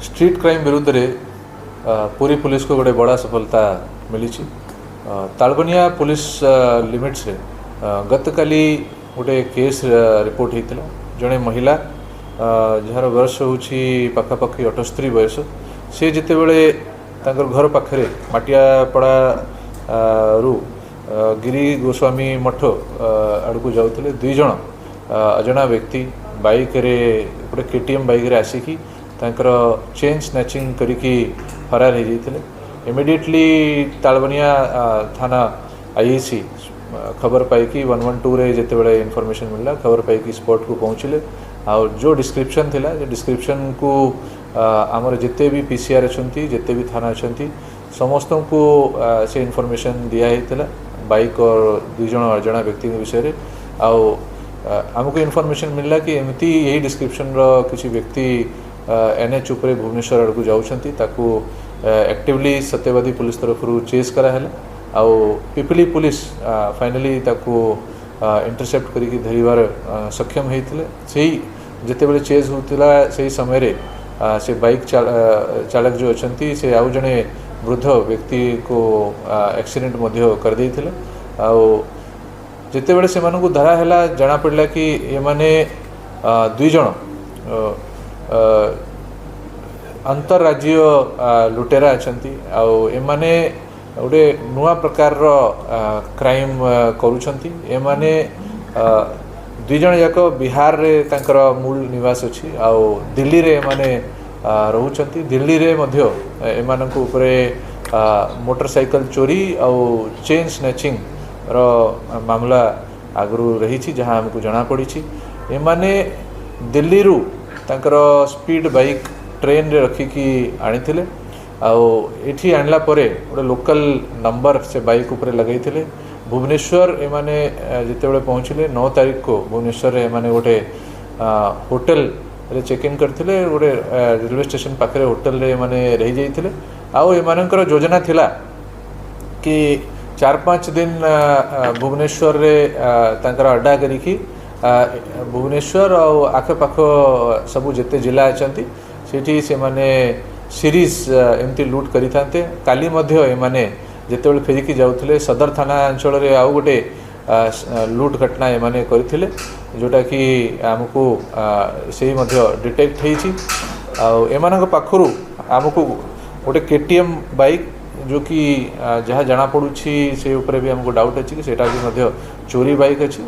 Street crime विरुद्ध रे पूरी पुलिस को गोटे बड़ा सफलता मिली। तालबनिया पुलिस लिमिट्स रे गत काली गोटे केस रिपोर्ट होता जड़े महिला जार बयस हूँ पाखापाखि 78 बयस सी जिते बड़े घर पाखे माटियापड़ा रु गिरी गोस्वामी मठ आड़ को जाते दुई जन अजना व्यक्ति बाइक रे गोटे केटीएम बाइक रे आसिकी तांकर चेन स्नैचिंग करिकी फरार हो जाते। इमिडिएटली तालबनिया थाना आईआईसी खबर पाई 112 रे जिते बड़े इनफॉरमेशन मिलला खबर पाई स्पॉट को पहुँचले और जो डिस्क्रिप्शन थिला जो डिस्क्रिप्शन को आमर जिते भी पीसीआर अच्छी जिते भी थाना अच्छा समस्त को से इनफॉरमेशन दिया बाइक और दुई जन अजना व्यक्ति विषय आमको इनफॉरमेशन मिलला कि एमती यही डिस्क्रिप्शन किसी व्यक्ति एनएच उपरे भुवनेश्वर आड़ को जाऊँगी एक्टिवली सत्यवादी पुलिस तरफ चेस कराला आउ पिपली पुलिस फाइनली ताको इंटरसेप्ट करिकी धरिबार सक्षम होते से जिते बड़े चेज होता से समय रे से बाइक चालक जो अच्छा से आउ जड़े वृद्ध व्यक्ति को एक्सीडेंट कर देते जिते बड़े से धरा है जना पड़ा कि ये माने दुई जन अंतरराज्य लुटेरा अच्छा एमाने गोटे नुआ प्रकार क्राइम करुछंती एमाने दुई जन जाक बिहार रे तांकर मूल निवास अच्छी आउ दिल्ली रे एमाने रहउछंती दिल्ली रे मध्य एमानक उपरे मोटरसाइकल चोरी आउ चेन स्नैचिंग रो मामला आगरू रही जहाँ हमको जना पड़ी एमाने दिल्ली रू तांकर स्पीड बाइक ट्रेन रे रखिकी आनी आठी आणला परे गोटे लोकल नंबर से बाइक उपरे लगई भुवनेश्वर एमाने जिते बड़े पहुँचले 9 तारीख को भुवनेश्वर एमाने गोटे होटल रे चेक इन करथिले गोटे रेलवे स्टेशन पाखे होटल रे एमाने रही जाइथिले आउ एमानकर योजना थिला कि 4-5 दिन भुवनेश्वर रे तांकर अड्डा करिकी भुवनेश्वर और आखपाख सबू जिते जिला अच्छा सेठी से माने सीरीज एमती लुट करि थांते काली मध्य एमाने जेतेबेले फेरिकी जाउथिले सदर थाना अंचल रे आउ गोटे लुट घटना एमाने करथिले जोटा कि आमको सेही मध्य डिटेक्ट हेछि आ एमानक पाखरु आमको गोटे केटीएम बाइक जो कि जहाँ जना पड़ुछि से ऊपर भी हमको डाउट अछि कि सेटा भी मध्य चोरी बाइक अछि।